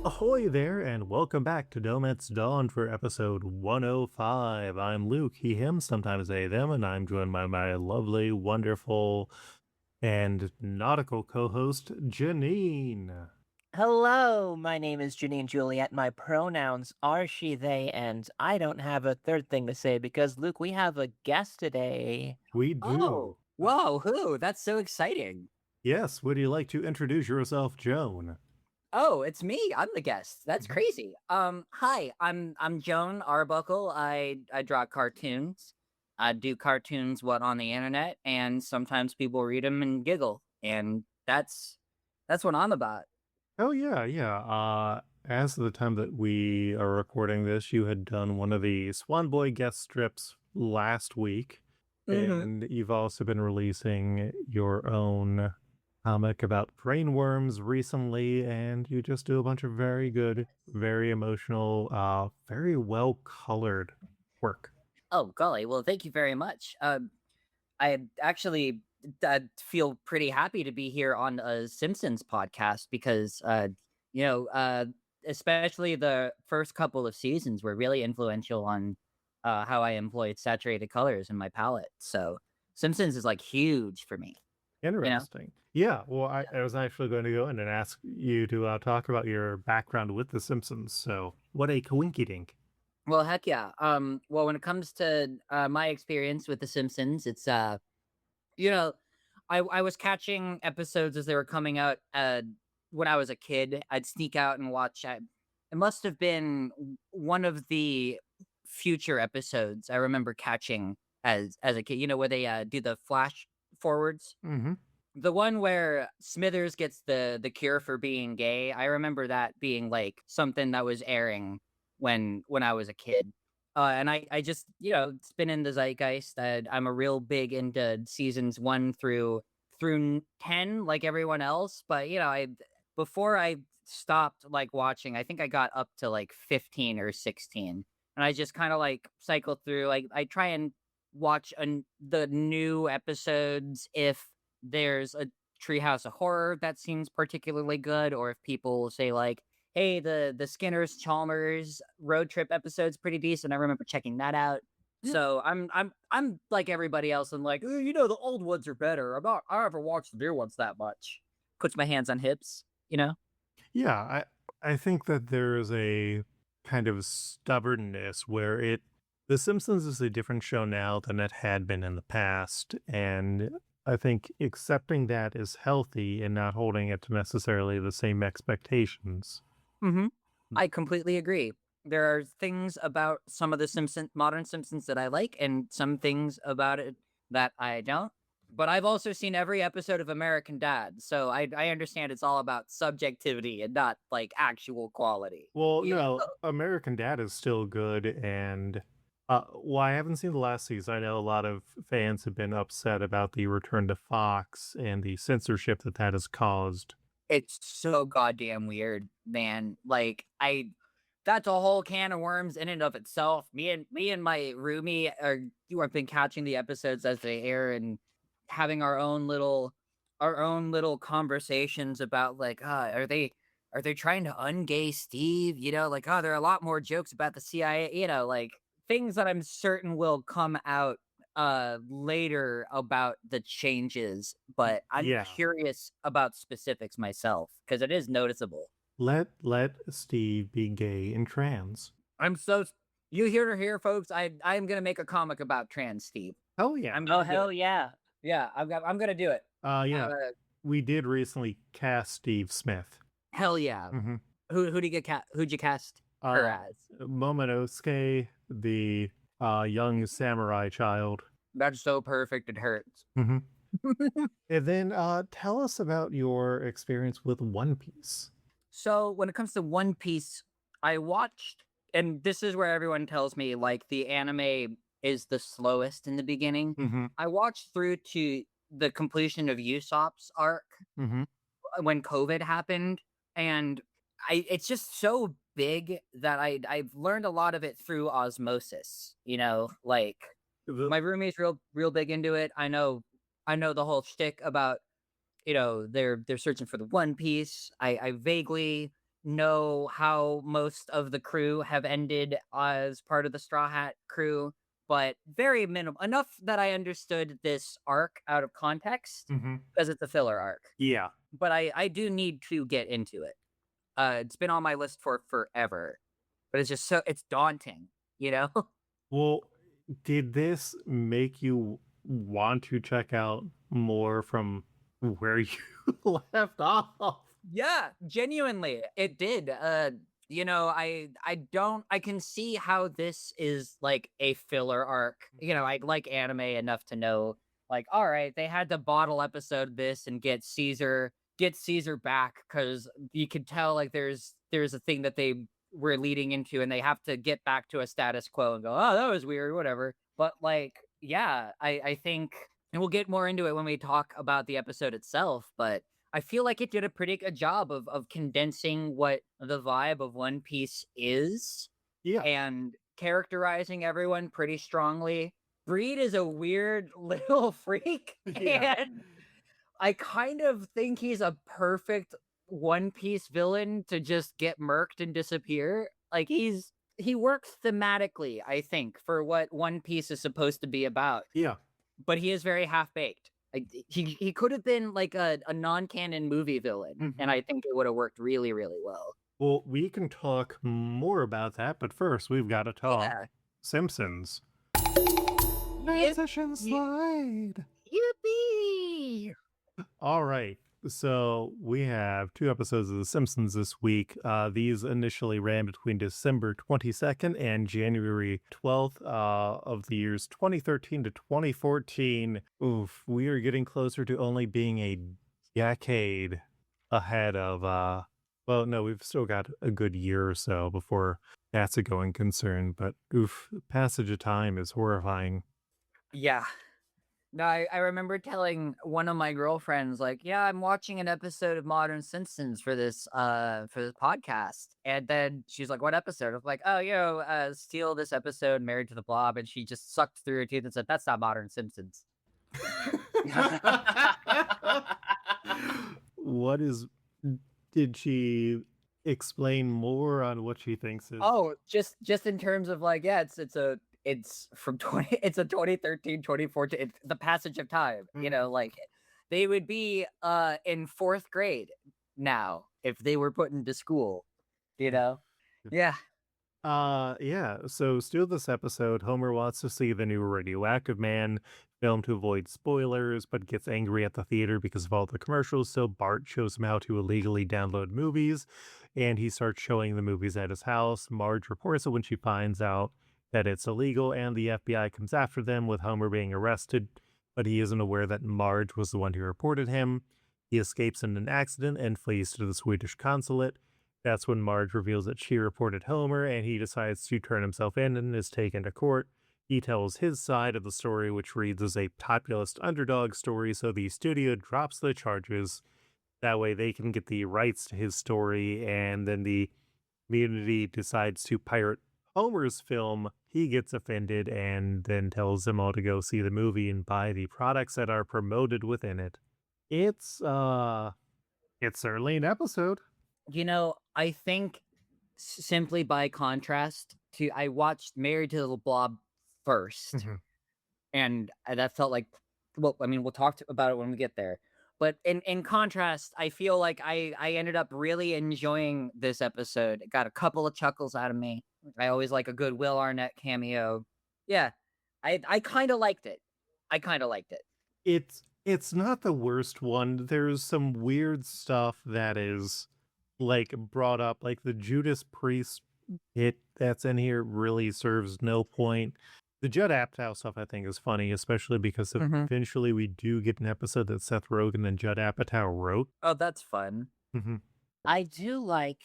Ahoy there, and welcome back to D'ohMance Dawn for episode 105. I'm Luke, he, him, sometimes they, them, and I'm joined by my lovely, wonderful, and nautical co-host, Janine. Hello, my name is Janine Juliet. My pronouns are she, they, and I don't have a third thing to say because, Luke, we have a guest today. We do. Oh, whoa, who? That's so exciting. Yes, would you like to introduce yourself, Joan? Oh, it's me. I'm the guest. That's crazy. Hi, I'm Joan Arbuckle. I draw cartoons. I do cartoons on the internet, and sometimes people read them and giggle, and that's what I'm about. Oh, yeah. As of the time that we are recording this, you had done one of the Swan Boy guest strips last week, and you've also been releasing your own comic about brain worms recently, and you just do a bunch of very good, very emotional, very well-colored work. Oh, golly. Well, thank you very much. I actually feel pretty happy to be here on a Simpsons podcast because, especially the first couple of seasons were really influential on how I employed saturated colors in my palette. So Simpsons is like huge for me. Interesting. Yeah, well, I was actually going to go in and ask you to talk about your background with The Simpsons, so what a coinkydink. Well, heck yeah. Well, when it comes to my experience with The Simpsons, it's I was catching episodes as they were coming out when I was a kid. I'd sneak out and watch. It must have been one of the future episodes I remember catching as a kid. You know, where they do the flash forwards. Mm-hmm. The one where Smithers gets the cure for being gay. I remember that being like something that was airing when I was a kid. And I just, it's been in the zeitgeist. I'm a real big into seasons 1 through 10, like everyone else. But, before I stopped like watching, I think I got up to like 15 or 16. And I just kind of like cycle through, like I try and watch the new episodes if there's a Treehouse of Horror that seems particularly good, or if people say like, hey, the Skinner's Chalmers road trip episode's pretty decent. I remember checking that out. So I'm like everybody else. I'm like, the old ones are better. I never watched the new ones that much. Puts my hands on hips, Yeah, I think that there's a kind of stubbornness where The Simpsons is a different show now than it had been in the past, and I think accepting that is healthy and not holding it to necessarily the same expectations. Mm-hmm. I completely agree. There are things about some of the modern Simpsons that I like, and some things about it that I don't. But I've also seen every episode of American Dad, so I understand it's all about subjectivity and not like actual quality. Well, no, American Dad is still good, and well, I haven't seen the last season. I know a lot of fans have been upset about the return to Fox and the censorship that has caused. It's so goddamn weird, man. Like that's a whole can of worms in and of itself. Me and my roomie have been catching the episodes as they air and having our own little conversations about like, are they trying to ungay Steve? There are a lot more jokes about the CIA. Like things that I'm certain will come out later about the changes, but I'm curious about specifics myself because it is noticeable. Let Steve be gay and trans. You hear it here, folks. I'm gonna make a comic about trans Steve. Oh yeah. Hell yeah. Yeah, I'm gonna do it. We did recently cast Steve Smith. Hell yeah. Mm-hmm. Who'd you cast her as? Momonosuke, the young samurai child. That's so perfect, it hurts. Mm-hmm. And then tell us about your experience with One Piece. So when it comes to One Piece, I watched, and this is where everyone tells me like the anime is the slowest in the beginning. Mm-hmm. I watched through to the completion of Usopp's arc when COVID happened, and it's just so big that I've learned a lot of it through osmosis. Like my roomie's real big into it. I know I know the whole shtick about, they're searching for the One Piece. I vaguely know how most of the crew have ended as part of the Straw Hat crew, but very minimal. Enough that I understood this arc out of context Mm-hmm. because it's a filler arc. Yeah. But I do need to get into it. It's been on my list for forever, but it's just it's daunting, you know? Well, did this make you want to check out more from where you left off? Yeah, genuinely, it did. I can see how this is like a filler arc. I like anime enough to know, like, all right, they had to bottle episode this and get Caesar back because you could tell like there's a thing that they were leading into and they have to get back to a status quo and go, oh, that was weird, whatever. But like, yeah, I think, and we'll get more into it when we talk about the episode itself, but I feel like it did a pretty good job of condensing what the vibe of One Piece is Yeah. and characterizing everyone pretty strongly. Breed is a weird little freak, Yeah. and I kind of think he's a perfect One Piece villain to just get murked and disappear. Like he works thematically, I think, for what One Piece is supposed to be about. Yeah. But he is very half-baked. Like, he could have been like a non-canon movie villain, and I think it would have worked really, really well. Well, we can talk more about that, but first we've got to talk Yeah. Simpsons. Yep. Transition slide. Yippee! All right. So we have 2 episodes of The Simpsons this week. These initially ran between December 22nd and January 12th of the years 2013 to 2014. Oof, we are getting closer to only being a decade ahead of, well, no, we've still got a good year or so before that's a going concern. But oof, passage of time is horrifying. Yeah. No, I remember telling one of my girlfriends, like, yeah, I'm watching an episode of Modern Simpsons for this podcast. And then she's like, what episode? I'm like, oh, steal this episode, Married to the Blob. And she just sucked through her teeth and said, that's not Modern Simpsons. What is, did she explain more on what she thinks is? Oh, just in terms of like, yeah, it's from 2013, 2014, it's the passage of time, like they would be in 4th grade now if they were put into school, yeah. Yeah, so still this episode, Homer wants to see the new Radioactive Man film to avoid spoilers, but gets angry at the theater because of all the commercials, so Bart shows him how to illegally download movies, and he starts showing the movies at his house. Marge reports it when she finds out that it's illegal, and the FBI comes after them with Homer being arrested, but he isn't aware that Marge was the one who reported him. He escapes in an accident and flees to the Swedish consulate. That's when Marge reveals that she reported Homer, and he decides to turn himself in and is taken to court. He tells his side of the story, which reads as a populist underdog story, so the studio drops the charges. That way they can get the rights to his story, and then the community decides to pirate Homer's film. He gets offended and then tells them all to go see the movie and buy the products that are promoted within it. It's certainly an episode. I think simply by contrast to, I watched Married to the Blob first, and that felt like, well, I mean, we'll talk about it when we get there. But in contrast, I feel like I ended up really enjoying this episode. It got a couple of chuckles out of me. I always like a good Will Arnett cameo. Yeah, I kind of liked it. It's not the worst one. There's some weird stuff that is like brought up, like the Judas Priest hit that's in here really serves no point. The Judd Apatow stuff I think is funny, especially because eventually we do get an episode that Seth Rogen and Judd Apatow wrote. Oh, that's fun. I do like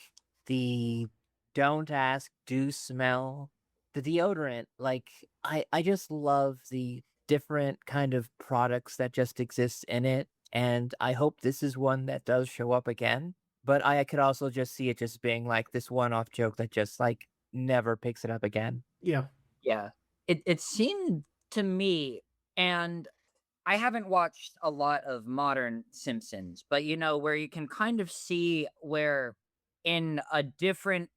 the don't ask, do smell, the deodorant. Like, I just love the different kind of products that just exist in it. And I hope this is one that does show up again. But I could also just see it just being like this one-off joke that just like never picks it up again. Yeah. Yeah. It seemed to me, and I haven't watched a lot of modern Simpsons, but where you can kind of see where in a different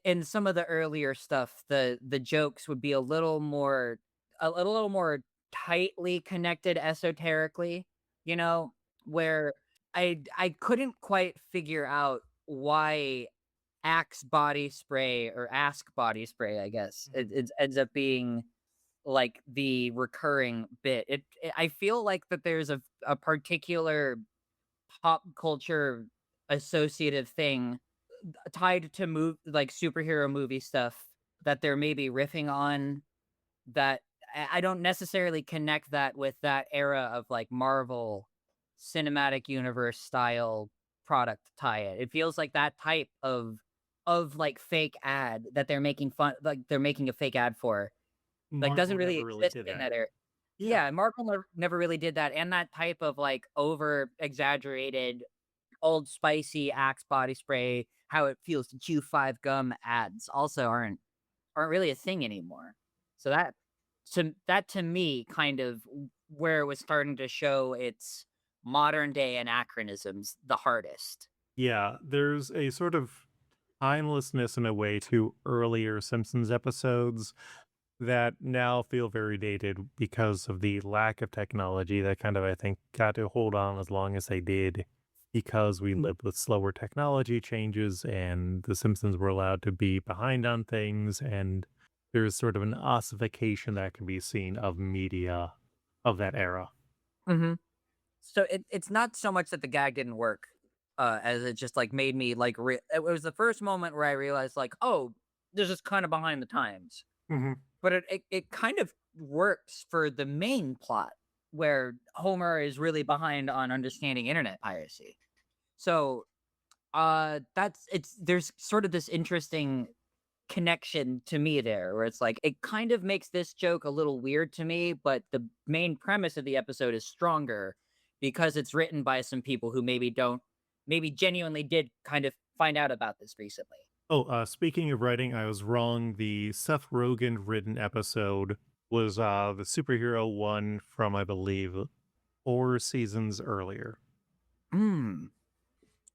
in some of the earlier stuff, the jokes would be a little more tightly connected esoterically, you know, where I couldn't quite figure out why Axe body spray or Ask body spray, I guess. It ends up being like the recurring bit. I feel like that there's a particular pop culture associative thing tied to like superhero movie stuff that they're maybe riffing on that I don't necessarily connect that with that era of like Marvel cinematic universe style product tie-in. It feels like that type of like fake ad that they're making fun like they're making a fake ad for like doesn't Marvel really never really exist did in that. that era. Yeah. Yeah, Marvel never really did that, and that type of like over exaggerated Old Spicy Axe body spray, how it feels to chew five gum ads also aren't really a thing anymore. So that to me kind of where it was starting to show its modern day anachronisms the hardest. Yeah, there's a sort of timelessness in a way to earlier Simpsons episodes that now feel very dated because of the lack of technology that kind of, I think, got to hold on as long as they did because we lived with slower technology changes and the Simpsons were allowed to be behind on things. And there's sort of an ossification that can be seen of media of that era. Mm-hmm. So it's not so much that the gag didn't work, as it just like made me like it was the first moment where I realized like, oh, this is kind of behind the times. Mm-hmm. But it kind of works for the main plot where Homer is really behind on understanding internet piracy. So there's sort of this interesting connection to me there where it's like it kind of makes this joke a little weird to me, but the main premise of the episode is stronger because it's written by some people who maybe genuinely did kind of find out about this recently. Oh, speaking of writing, I was wrong. The Seth Rogen written episode was the superhero one from, I believe, 4 seasons earlier. Hmm.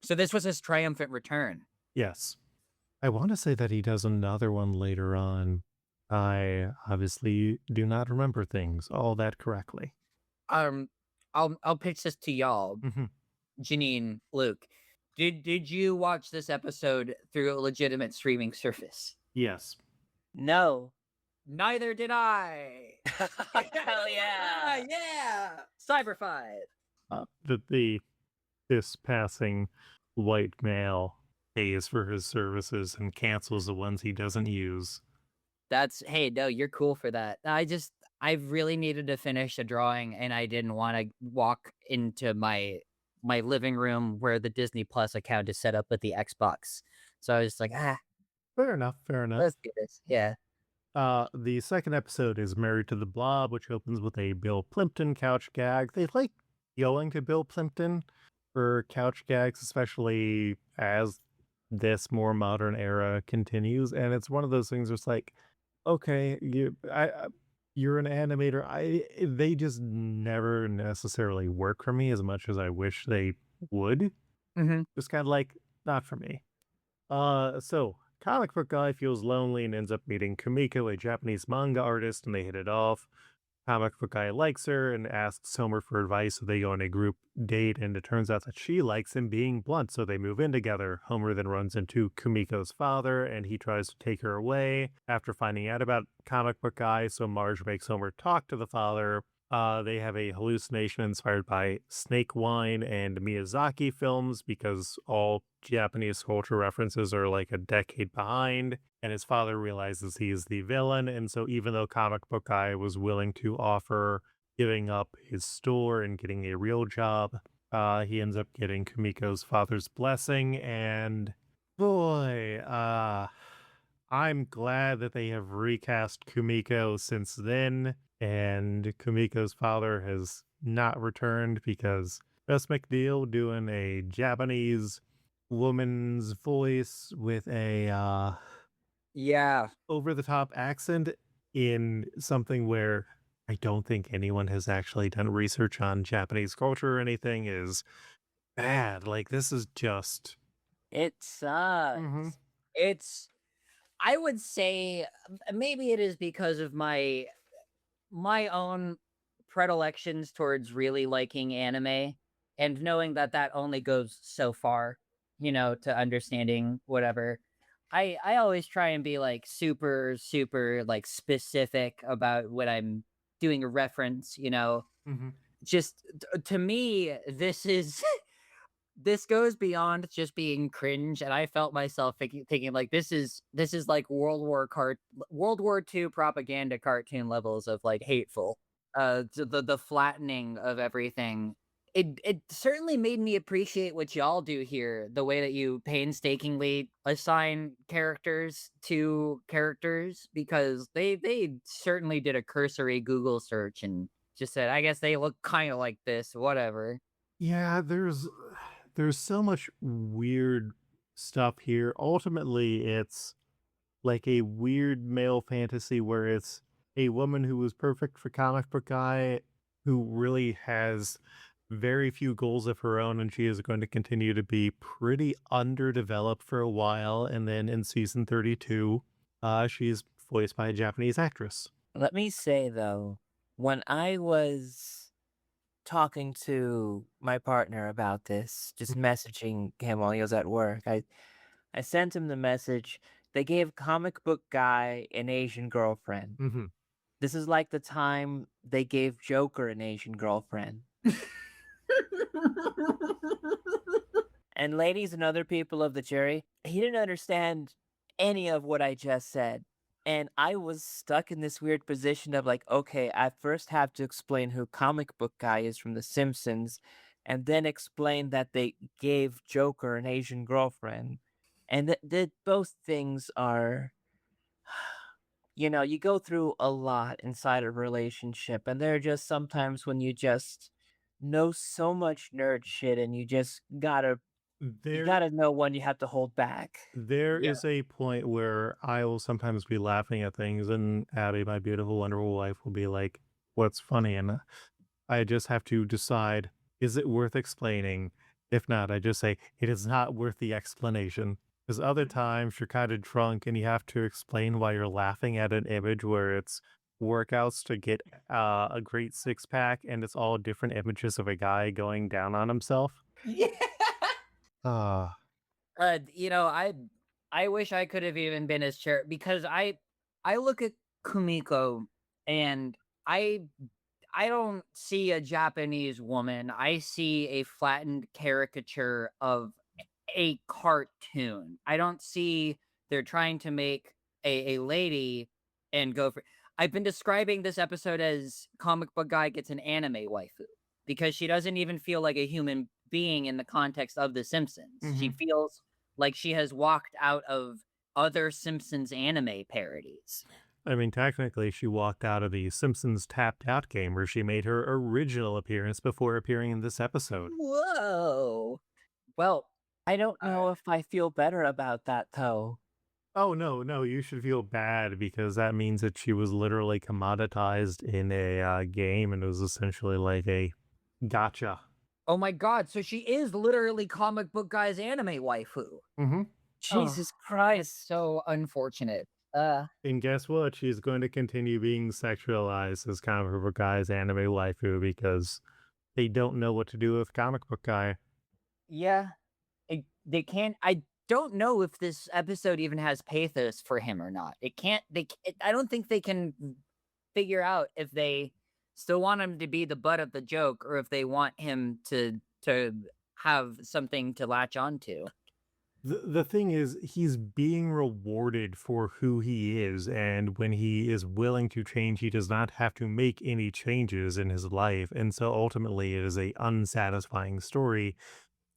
So this was his triumphant return. Yes. I want to say that he does another one later on. I obviously do not remember things all that correctly. Um, I'll pitch this to y'all, Mhm. Janine, Luke. Did you watch this episode through a legitimate streaming service? Yes. No. Neither did I. Hell yeah. Yeah. Cyber 5. This passing white male pays for his services and cancels the ones he doesn't use. Hey, no, you're cool for that. I really needed to finish a drawing and I didn't want to walk into my living room where the Disney Plus account is set up with the Xbox. So I was like, Fair enough. Fair enough. let's do this. Yeah. The second episode is Married to the Blob, which opens with a Bill Plimpton couch gag. They like going to Bill Plimpton for couch gags, especially as this more modern era continues. And it's one of those things where it's like, okay, you're an animator. They just never necessarily work for me as much as I wish they would. Mm-hmm. Just kind of like, not for me. So comic book guy feels lonely and ends up meeting Kumiko, a Japanese manga artist, and they hit it off. Comic book guy likes her and asks Homer for advice, so they go on a group date, and it turns out that she likes him being blunt, so they move in together. Homer then runs into Kumiko's father, and he tries to take her away after finding out about comic book guy, so Marge makes Homer talk to the father. They have a hallucination inspired by snake wine and Miyazaki films because all Japanese culture references are like a decade behind. And his father realizes he is the villain. And so, even though comic book guy was willing to offer giving up his store and getting a real job, he ends up getting Kumiko's father's blessing. And boy, I'm glad that they have recast Kumiko since then, and Kumiko's father has not returned because Bess McNeil doing a Japanese woman's voice with a Yeah. over the top accent in something where I don't think anyone has actually done research on Japanese culture or anything is bad. Like, this is just. It Hmm. sucks. It's I would say maybe it is because of my own predilections towards really liking anime and knowing that that only goes so far, to understanding whatever. I always try and be like super super like specific about what I'm doing a reference, Hmm. just to me this is this goes beyond just being cringe, and I felt myself thinking like this is like World War II propaganda cartoon levels of like hateful. The flattening of everything. It certainly made me appreciate what y'all do here. The way that you painstakingly assign characters to characters, because they certainly did a cursory Google search and just said, I guess they look kind of like this, whatever. Yeah, there's so much weird stuff here. Ultimately, it's like a weird male fantasy where it's a woman who was perfect for comic book guy who really has very few goals of her own, and she is going to continue to be pretty underdeveloped for a while. And then in season 32, she's voiced by a Japanese actress. Let me say though, when I was talking to my partner about this, just messaging him while he was at work, I sent him the message. They gave comic book guy an Asian girlfriend. Hmm. This is like the time they gave Joker an Asian girlfriend. And ladies and other people of the jury, he didn't understand any of what I just said. And I was stuck in this weird position of like, okay, I first have to explain who comic book guy is from The Simpsons, and then explain that they gave Joker an Asian girlfriend. And that both things are, you go through a lot inside a relationship, and there are just sometimes when you just know so much nerd shit and you There gotta know when you have to hold back. There Yeah. is a point where I will sometimes be laughing at things, and Abby, my beautiful, wonderful wife, will be like, "What's funny?" And I just have to decide, is it worth explaining? If not, I just say, it is not worth the explanation. Because other times you're kind of drunk and you have to explain why you're laughing at an image where it's workouts to get a great six pack, and it's all different images of a guy going down on himself. Yeah. Ah. I wish I could have even been as because I look at Kumiko and I I don't see a Japanese woman. I see a flattened caricature of a cartoon. I don't see they're trying to make a lady and go for. I've been describing this episode as comic book guy gets an anime waifu because she doesn't even feel like a human being in the context of The Simpsons. She Mhm. feels like she has walked out of other Simpsons anime parodies. I mean, technically, she walked out of the Simpsons Tapped Out game where she made her original appearance before appearing in this episode. Whoa. Well, I don't uh, know if I feel better about that though. Oh, no, no, you should feel bad because that means that she was literally commoditized in a game and it was essentially like a gotcha. oh my god, so she is literally comic book guy's anime waifu. Hmm. Oh, Jesus it's Christ. so unfortunate. And guess what? She's going to continue being sexualized as comic book guy's anime waifu because they don't know what to do with comic book guy. Yeah, they can't. I don't know if this episode even has pathos for him or not. It can't. I don't think they can figure out if they still want him to be the butt of the joke or if they want him to have something to latch onto. The thing is, he's being rewarded for who he is, and when he is willing to change, he does not have to make any changes in his life. And so ultimately, it is a unsatisfying story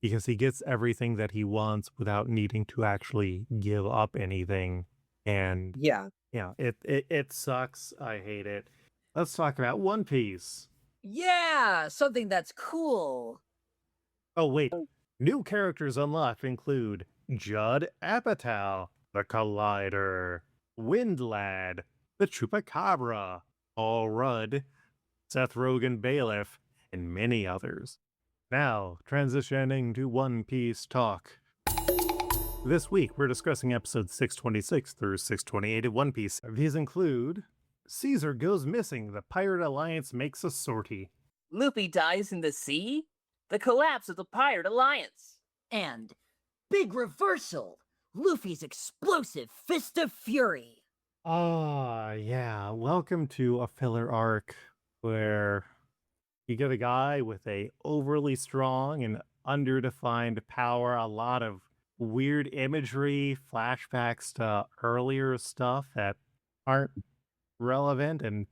because he gets everything that he wants without needing to actually give up anything. And Yeah. yeah, it sucks. I hate it. Let's talk about One Piece. Yeah, something that's cool. Oh, wait. New characters unlocked include Judd Apatow, the Collider, Windlad, the Chupacabra, Paul Rudd, Seth Rogen Bailiff, and many others. Now, transitioning to One Piece talk. This week, we're discussing episodes 626 through 628 of One Piece. These include Caesar goes missing, the Pirate Alliance makes a sortie. Luffy dies in the sea? The collapse of the Pirate Alliance. And big reversal! Luffy's explosive Fist of Fury! Yeah. Welcome to a filler arc where you get a guy with a overly strong and underdefined power, a lot of weird imagery, flashbacks to earlier stuff that aren't relevant. And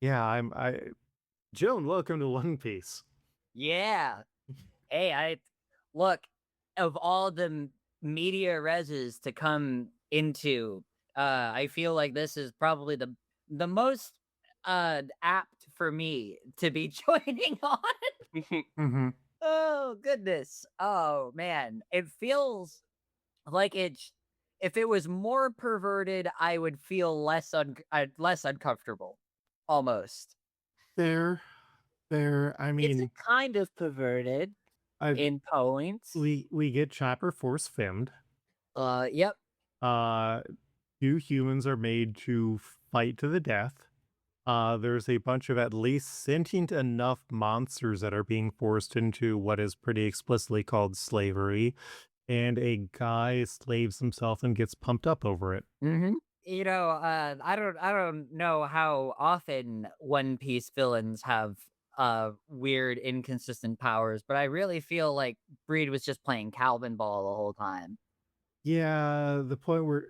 yeah, Joan, welcome to One Piece. Yeah. Hey, look, of all the media reses to come into, I feel like this is probably the most apt for me to be joining on. Mm-hmm. Oh goodness. Oh man. It feels like if it was more perverted, I would feel less uncomfortable. Almost. There. I mean, It's kind of perverted in points. we get Chopper force femmed. Yep. Two humans are made to fight to the death. There's a bunch of at least sentient enough monsters that are being forced into what is pretty explicitly called slavery, and a guy slaves himself and gets pumped up over it. Mm-hmm. You know, I don't know how often One Piece villains have weird, inconsistent powers, but I really feel like Breed was just playing Calvin ball the whole time. Yeah, the point where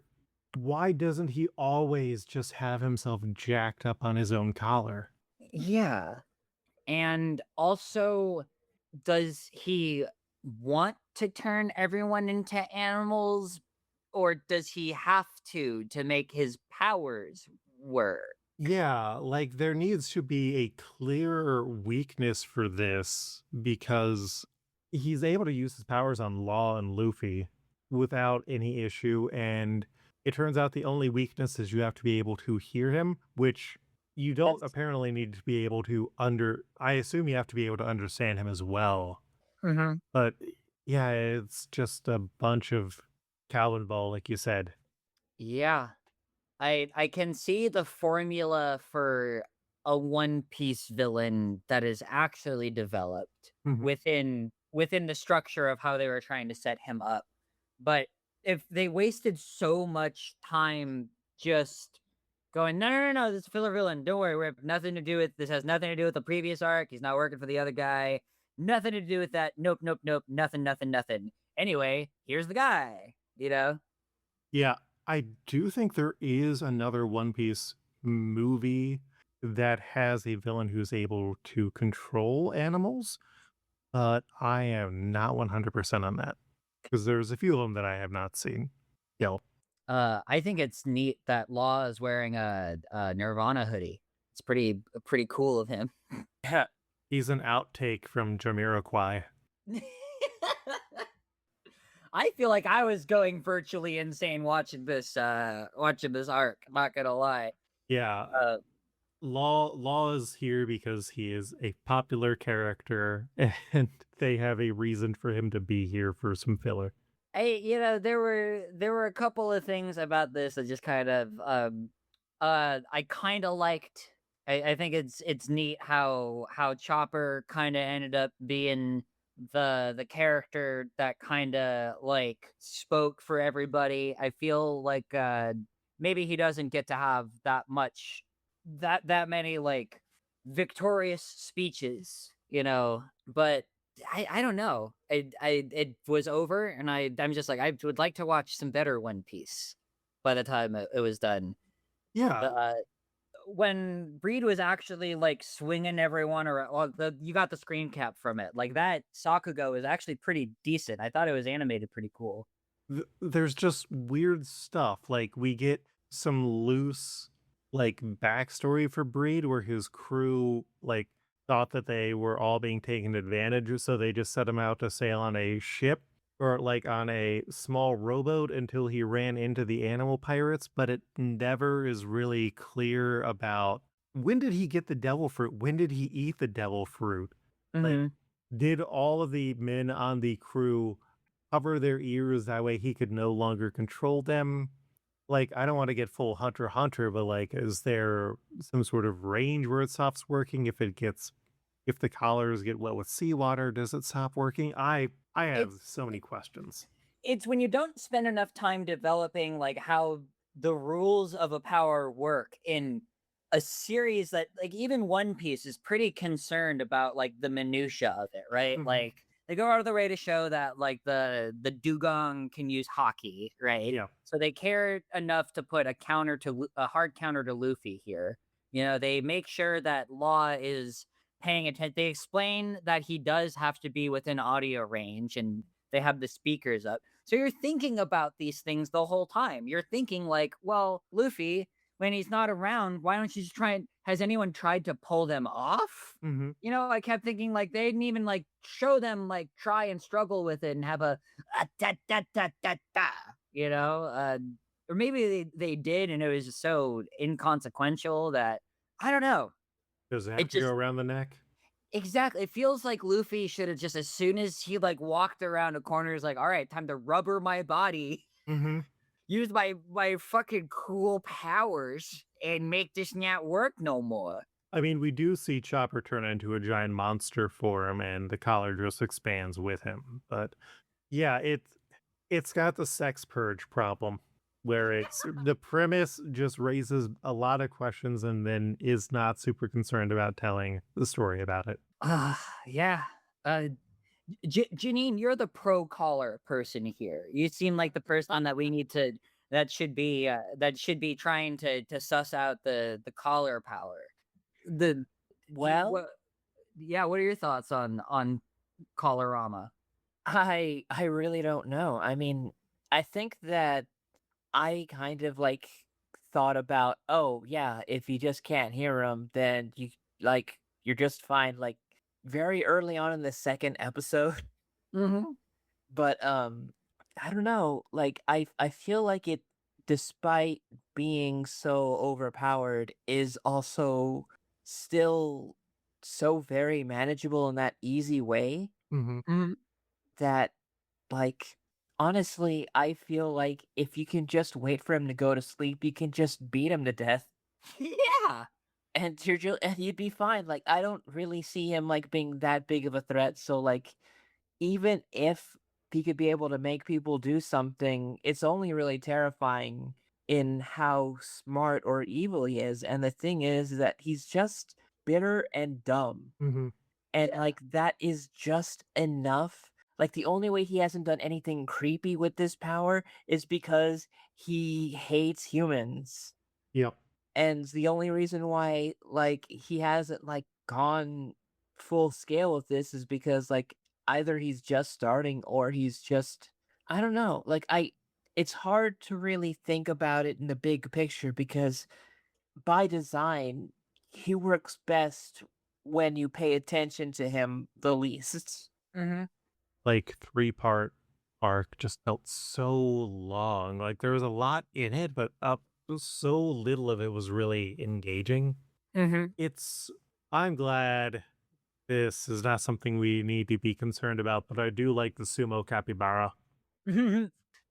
why doesn't he always just have himself jacked up on his own collar? Yeah. And also, does he want to turn everyone into animals, or does he have to make his powers work? Yeah, like there needs to be a clearer weakness for this because he's able to use his powers on Law and Luffy without any issue, and it turns out the only weakness is you have to be able to hear him, which you don't apparently need to be able to I assume you have to be able to understand him as well. Mm-hmm. But yeah, it's just a bunch of Calvin Ball, like you said. Yeah. I can see the formula for a One Piece villain that is actually developed within the structure of how they were trying to set him up. But if they wasted so much time just going, no, this is a filler villain. Don't worry, we have nothing to do with this. Has nothing to do with the previous arc. He's not working for the other guy. Nothing to do with that. Nope. Nothing. Anyway, here's the guy. You know? Yeah, I do think there is another One Piece movie that has a villain who's able to control animals, but I am not 100% on that because there's a few of them that I have not seen. Yeah. I think it's neat that Law is wearing a Nirvana hoodie. It's pretty cool of him. Yeah, he's an outtake from Jamiroquai. I feel like I was going virtually insane watching this arc. I'm not gonna lie. Yeah. Law is here because he is a popular character, and they have a reason for him to be here for some filler. There were a couple of things about this that just kind of I kind of liked. I think it's neat how Chopper kind of ended up being the character that kind of like spoke for everybody. I feel like maybe he doesn't get to have that many like victorious speeches, but I don't know. It was over, and I'm just like, I would like to watch some better One Piece by the time it was done. Yeah. When Breed was actually like swinging everyone around, you got the screen cap from it. Like that Sakugo was actually pretty decent. I thought it was animated pretty cool. There's just weird stuff. Like we get some loose like backstory for Breed where his crew like thought that they were all being taken advantage of, so they just set him out to sail on a ship or like on a small rowboat until he ran into the animal pirates, but it never is really clear about when did he get the devil fruit? When did he eat the devil fruit? Mhm. Did all of the men on the crew cover their ears that way he could no longer control them? Like, I don't want to get full Hunter x Hunter, but like, is there some sort of range where it stops working? If the collars get wet with seawater, does it stop working? I have It's so many questions. it's when you don't spend enough time developing like how the rules of a power work in a series that like even One Piece is pretty concerned about like the minutia of it, right? Mhm. Like they go out of the way to show that like the dugong can use hockey, right? Yeah. So they care enough to put a hard counter to Luffy here. You know, they make sure that Law is paying attention. They explain that he does have to be within audio range and they have the speakers up. So you're thinking about these things the whole time. You're thinking like, well, Luffy, when he's not around, why don't you just try and has anyone tried to pull them off? Hmm. You know, I kept thinking like they didn't even like show them like try and struggle with it and have a da da da da da, you know, or maybe they did and it was just so inconsequential that I don't know. Does it have It to go just around the neck? exactly. It feels like Luffy should have just as soon as he like walked around a corner, he's like, all right, time to rubber my body, Hmm. use my fucking cool powers, and make this not work no more. I mean, we do see Chopper turn into a giant monster form, and the collar just expands with him. But yeah, it's got the sex purge problem, where it's the premise just raises a lot of questions and then is not super concerned about telling the story about it. Yeah. Uh, Janine, you're the pro collar person here. You seem like the person that we need to that should be trying to suss out the collar power. The Well, what? Yeah, what are your thoughts on Collarama? I really don't know. I mean, I think that I kind of like thought about, oh yeah, if you just can't hear him, then you're just fine. Like very early on in the second episode, Mm-hmm. but I don't know. Like I feel like it, despite being so overpowered, is also still so very manageable in that easy way Hmm. Mm-hmm. that like honestly, I feel like if you can just wait for him to go to sleep, you can just beat him to death Yeah. and you'd be fine. Like I don't really see him like being that big of a threat. So like even if he could be able to make people do something, it's only really terrifying in how smart or evil he is. And the thing is that he's just bitter and dumb. Hmm. And like that is just enough. Like the only way he hasn't done anything creepy with this power is because he hates humans. Yep. And the only reason why like he hasn't like gone full scale with this is because like either he's just starting or he's just I don't know. Like I it's hard to really think about it in the big picture because by design he works best when you pay attention to him the least. Mm-hmm. Like 3-part arc just felt so long. Like there was a lot in it, but so little of it was really engaging. Mm-hmm. It's I'm glad this is not something we need to be concerned about, but I do like the sumo capybara.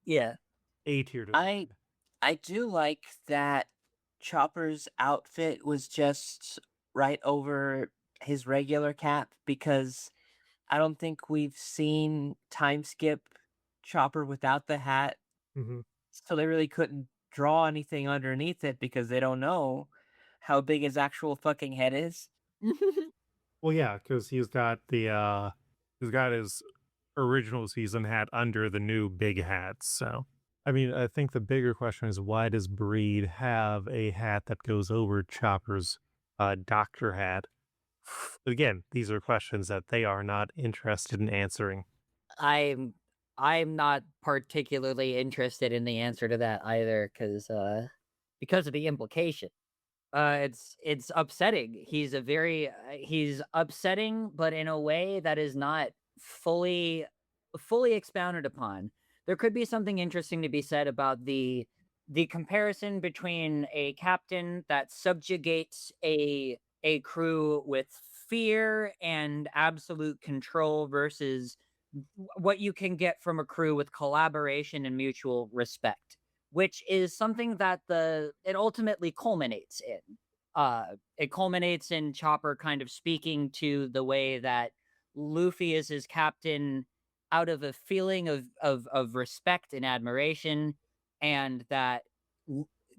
Yeah. A tier design. I do like that Chopper's outfit was just right over his regular cap because I don't think we've seen time skip Chopper without the hat, Hmm. so they really couldn't draw anything underneath it because they don't know how big his actual fucking head is. Well, yeah, because he's got his original season hat under the new big hats. So, I mean, I think the bigger question is why does Breed have a hat that goes over Chopper's doctor hat? Again, these are questions that they are not interested in answering. I'm I'm not particularly interested in the answer to that either because of the implication. It's upsetting. He's upsetting, but in a way that is not fully expounded upon. There could be something interesting to be said about the the comparison between a captain that subjugates a crew with fear and absolute control versus what you can get from a crew with collaboration and mutual respect, which is something that it ultimately culminates in. It culminates in Chopper kind of speaking to the way that Luffy is his captain out of a feeling of respect and admiration, and that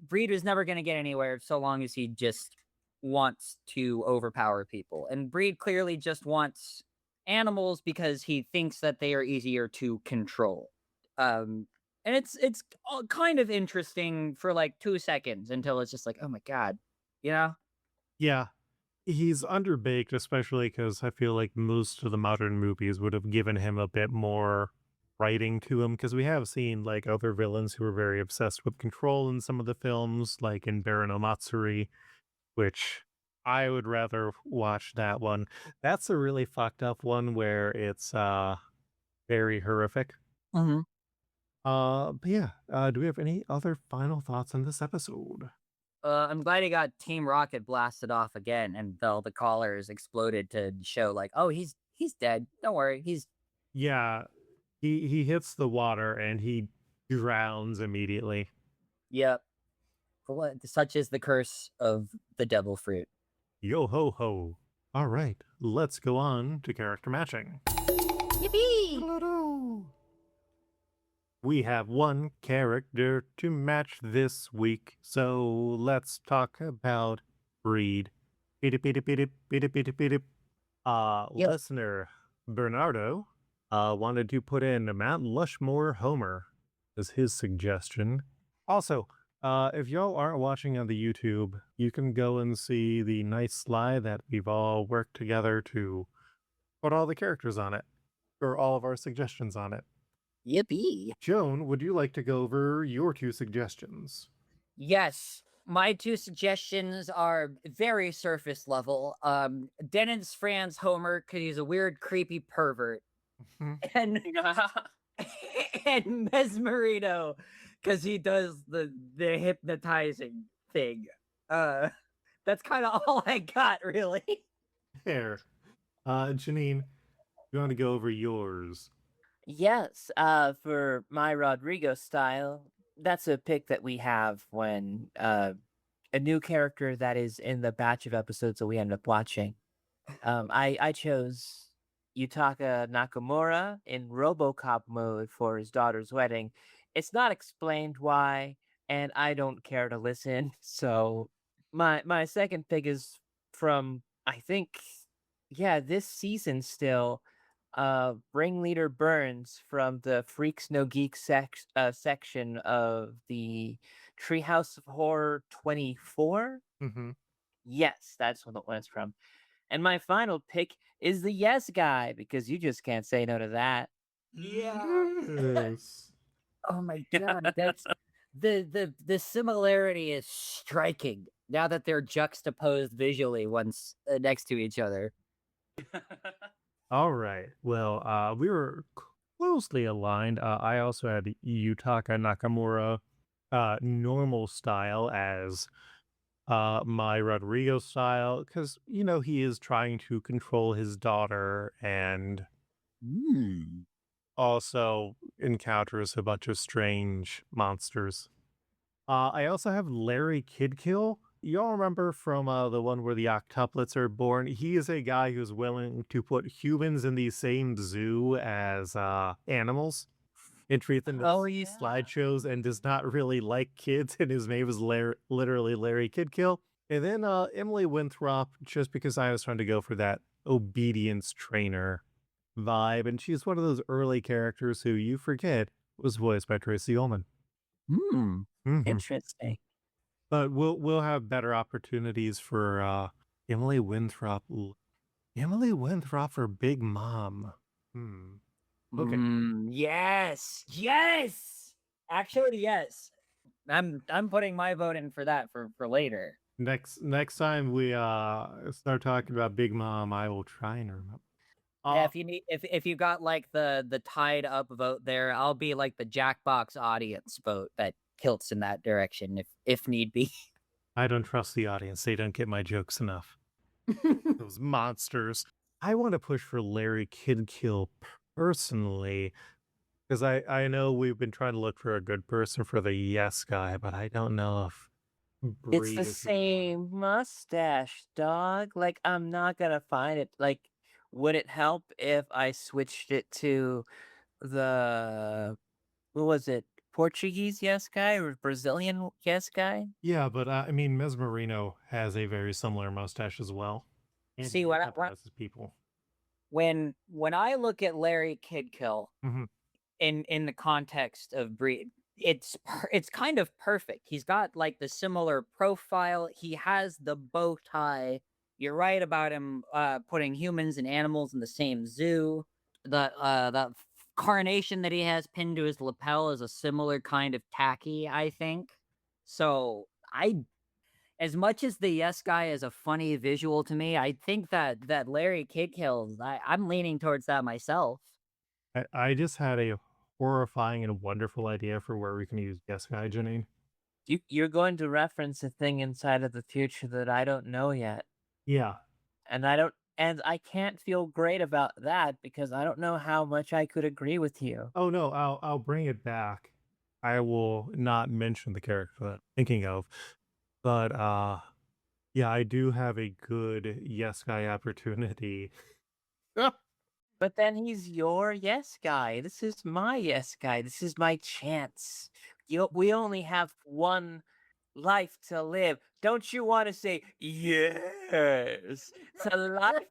Breed is never going to get anywhere so long as he just wants to overpower people. And Breed clearly just wants animals because he thinks that they are easier to control. And it's kind of interesting for like 2 seconds until it's just like, oh my god, you know? Yeah, he's underbaked, especially because I feel like most of the modern movies would have given him a bit more writing to him, because we have seen like other villains who are very obsessed with control in some of the films, like in Baron Omatsuri, which I would rather watch that one. That's a really fucked up one where it's very horrific. Mm-hmm. But yeah, do we have any other final thoughts on this episode? I'm glad he got Team Rocket blasted off again, and all the collars exploded to show like, oh, he's dead. Don't worry, he's Yeah, he hits the water and he drowns immediately. yep. Such is the curse of the devil fruit. Yo ho ho. All right, let's go on to character matching. Yippee! We have one character to match this week, so let's talk about Breed. Yep. Listener Bernardo wanted to put in Mount Lushmore Homer as his suggestion. Also, if y'all aren't watching on the YouTube, you can go and see the nice slide that we've all worked together to put all the characters on it, or all of our suggestions on it. Yippee! Joan, would you like to go over your 2 suggestions? Yes. My 2 suggestions are very surface level. Dennis Franz Homer, because he's a weird, creepy pervert. And and Mesmerito, because he does the hypnotizing thing. That's kind of all I got, really. Fair. Janine, you want to go over yours? Yes, for my Rodrigo style, that's a pick that we have when a new character that is in the batch of episodes that we end up watching. I chose Yutaka Nakamura in RoboCop mode for his daughter's wedding. It's not explained why, and I don't care to listen. So my second pick is from, I think, yeah, this season still. Ringleader Burns from the Freaks No Geeks section of the Treehouse of Horror 24. Mm-hmm. Yes, that's what the one it's from. And my final pick is the Yes Guy, because you just can't say no to that. Yes. Oh my god, that's the similarity is striking Now that they're juxtaposed visually once next to each other. All right. Well, we were closely aligned. I also had Yutaka Nakamura normal style as my Rodrigo style, because, you know, he is trying to control his daughter and also encounters a bunch of strange monsters. I also have Larry Kidkill. Y'all remember from the one where the octuplets are born? He is a guy who's willing to put humans in the same zoo as animals and treat them as slideshows, and does not really like kids, and his name is literally Larry Kidkill. And then Emily Winthrop, just because I was trying to go for that obedience trainer vibe, and she's one of those early characters who you forget was voiced by Tracy Ullman. Interesting. But we'll have better opportunities for Emily Winthrop. Emily Winthrop for Big Mom. Okay. Yes. Actually, yes. I'm putting my vote in for that for later. Next time we start talking about Big Mom, I will try and remember. Yeah, if you got like the tied up vote there, I'll be like the Jackbox audience vote that kilts in that direction if need be. I don't trust the audience. They don't get my jokes enough. Those monsters. I want to push for Larry Kidkill personally, because I know we've been trying to look for a good person for the yes guy, but I don't know if It's Breed the is who we want. same mustache, dog. Like, I'm not gonna find it. Like, would it help if I switched it to the, what was it? Portuguese yes guy or Brazilian yes guy? Yeah, but I mean, Mesmerino has a very similar mustache as well. And See, he when empathizes people. when I look at Larry Kidkill Mhm. in the context of Breed, it's kind of perfect. He's got like the similar profile. He has the bow tie. You're right about him putting humans and animals in the same zoo. That carnation that he has pinned to his lapel is a similar kind of tacky, I think. So as much as the yes guy is a funny visual to me, I think that Larry Kidkills, I'm leaning towards that myself. I just had a horrifying and wonderful idea for where we can use yes guy, Janine. You're going to reference a thing inside of the future that I don't know yet. Yeah. And I can't feel great about that because I don't know how much I could agree with you. Oh no, I'll bring it back. I will not mention the character that I'm thinking of, but yeah, I do have a good yes guy opportunity. But then he's your yes guy. This is my yes guy. This is my chance. We only have one life to live. Don't you want to say yes to life?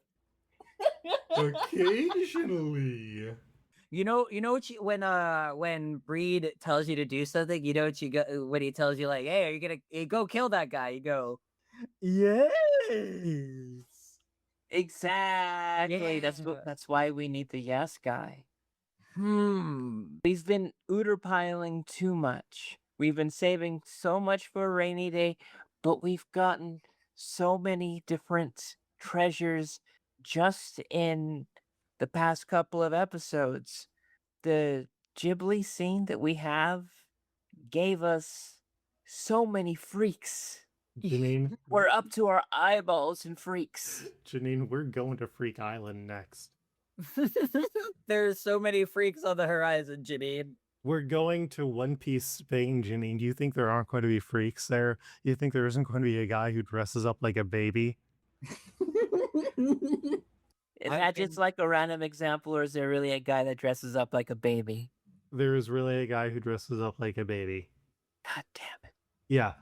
Occasionally. You know what when Breed tells you to do something, you know what you go when he tells you like, hey, are you gonna go kill that guy? You go, Yes. Exactly. Yeah. That's why we need the yes guy. hmm. We've been piling too much. We've been saving so much for a rainy day, but we've gotten so many different treasures just in the past couple of episodes. The Ghibli scene that we have gave us so many freaks. Janine, We're up to our eyeballs in freaks. Janine, we're going to Freak Island next. There's so many freaks on the horizon, Janine. We're going to One Piece Spain, Janine. Do you think there aren't going to be freaks there? You think there isn't going to be a guy who dresses up like a baby? Is that just like a random example, or is there really a guy that dresses up like a baby? There is really a guy who dresses up like a baby. God damn it. Yeah.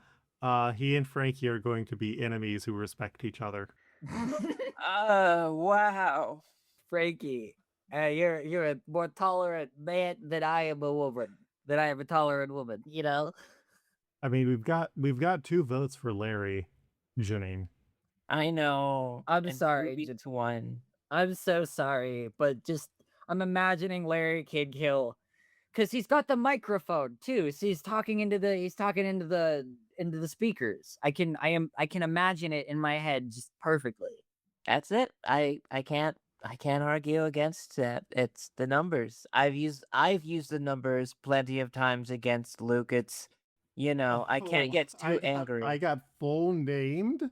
He and Frankie are going to be enemies who respect each other. Wow. Frankie, you're a more tolerant man than I am a woman. Than I am a tolerant woman. You know. I mean, we've got 2 votes for Larry, Janine. I know. I'm and sorry, Ruby to one. I'm so sorry, but just I'm imagining Larry Kidkill because he's got the microphone too. So he's talking into the speakers. I can imagine it in my head just perfectly. That's it. I can't argue against that. It's the numbers. I've used the numbers plenty of times against Luke. It's I can't get too angry. I got full named.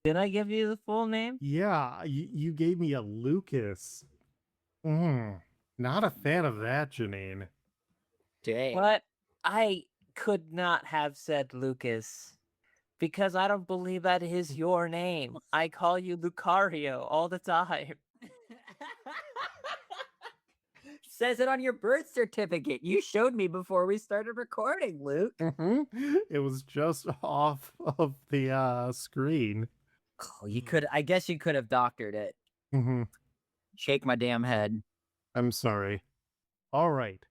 Did I give you the full name? Yeah, you gave me a Lucas. Not a fan of that, Janine. Dang. But I could not have said Lucas because I don't believe that is your name. I call you Lucario all the time. Says it on your birth certificate. You showed me before we started recording, Luke. It was just off of the screen. Oh, I guess you could have doctored it. Shake my damn head. I'm sorry. All right.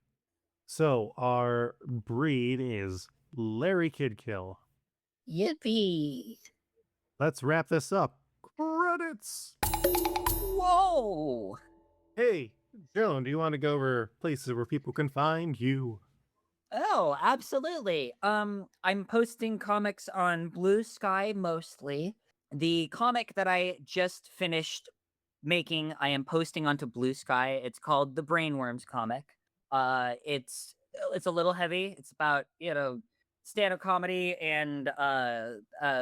So our breed is Larry Kidkill. Yippee. Let's wrap this up. Credits. Whoa. Hey, Joan, do you want to go over places where people can find you? Oh, absolutely. I'm posting comics on Blue Sky mostly. The comic that I just finished making, I am posting onto Blue Sky. It's called the Brainworms comic. It's a little heavy. It's about, it's stand-up comedy and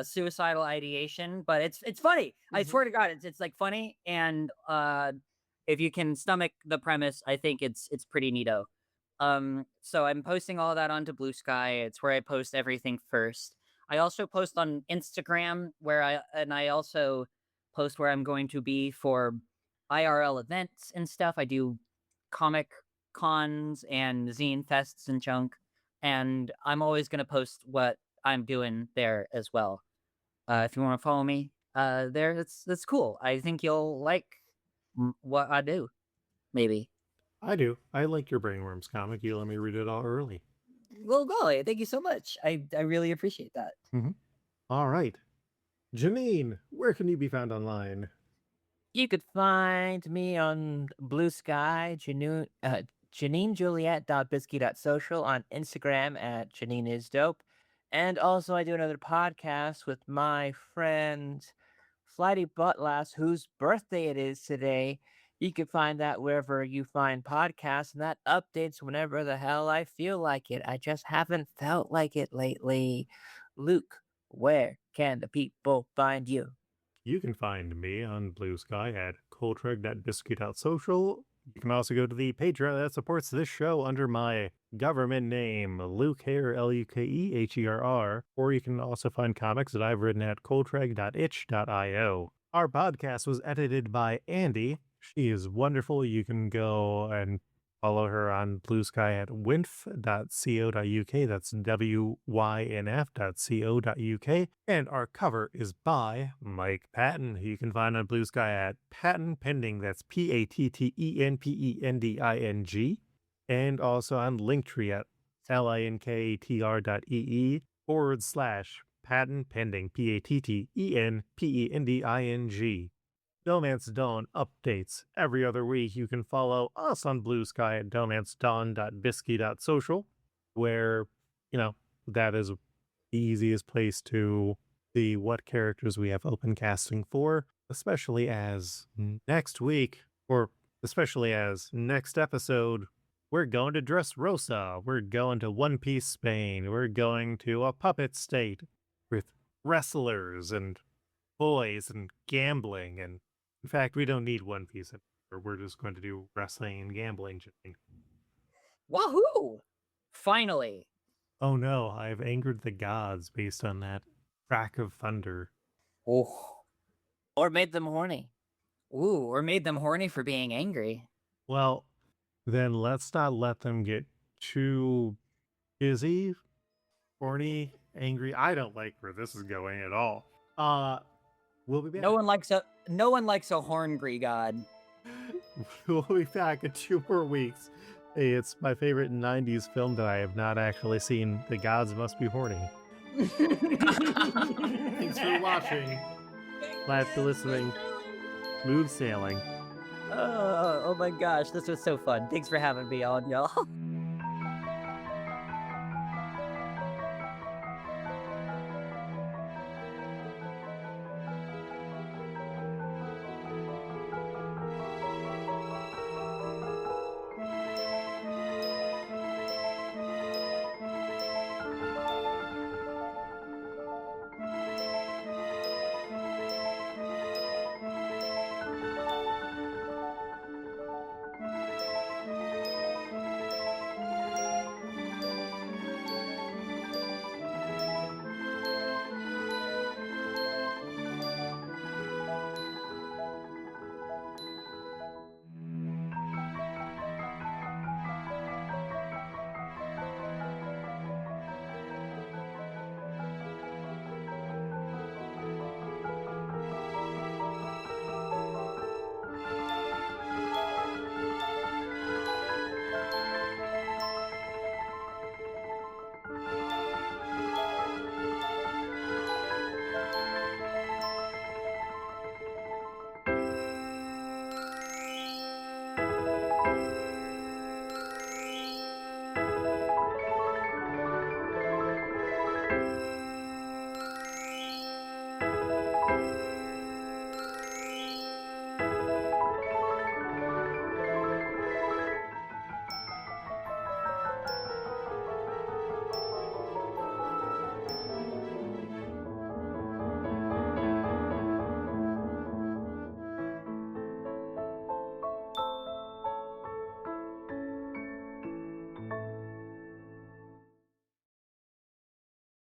suicidal ideation, but it's funny. I swear to God, it's like funny, and if you can stomach the premise, I think it's pretty neato. So I'm posting all that onto Blue Sky. It's where I post everything first. I also post on Instagram I also post where I'm going to be for IRL events and stuff. I do comic cons and zine fests and junk, and I'm always going to post what I'm doing there as well. If you want to follow me there, that's cool. I think you'll like what I do, maybe. I do. I like your Brainworms comic. You let me read it all early. Well, golly, thank you so much. I really appreciate that. All right. Janine, where can you be found online? You could find me on Blue Sky, JanineJuliet.biscuit.social, on Instagram at Janine is dope. And also I do another podcast with my friend Flighty Buttlass, whose birthday it is today. You can find that wherever you find podcasts, and that updates whenever the hell I feel like it. I just haven't felt like it lately. Luke, where can the people find you? You can find me on Blue Sky at coltreg.biscuit.social. You can also go to the Patreon that supports this show under my government name, Luke Hair, LUKEHERR, or you can also find comics that I've written at coltreg.itch.io. Our podcast was edited by Andie. She is wonderful. You can go and follow her on Blue Sky at wynf.co.uk. That's wynf.co.uk. And our cover is by Mike Patten, who you can find on Blue Sky at Patten Pending. That's PATTENPENDING. And also on Linktree at linktr.ee/Patten Pending. PATTENPENDING. D'ohMance Dawn updates every other week. You can follow us on Blue Sky at D'ohManceDawn.bisky.social, where, that is the easiest place to see what characters we have open casting for, especially as next episode, we're going to Dressrosa. We're going to One Piece Spain. We're going to a puppet state with wrestlers and boys and gambling. And in fact, we don't need One Piece anymore. We're just going to do wrestling and gambling. Wahoo! Finally. Oh no, I've angered the gods based on that crack of thunder. Oh. Or made them horny. Ooh, or made them horny for being angry. Well, then let's not let them get too busy, horny, angry. I don't like where this is going at all. We'll be back. No one likes a horngry god. We'll be back in 2 more weeks. Hey, it's my favorite 90s film that I have not actually seen. The gods must be horny. Thanks for watching. Glad for listening. Smooth sailing. Oh my gosh, this was so fun. Thanks for having me on, y'all.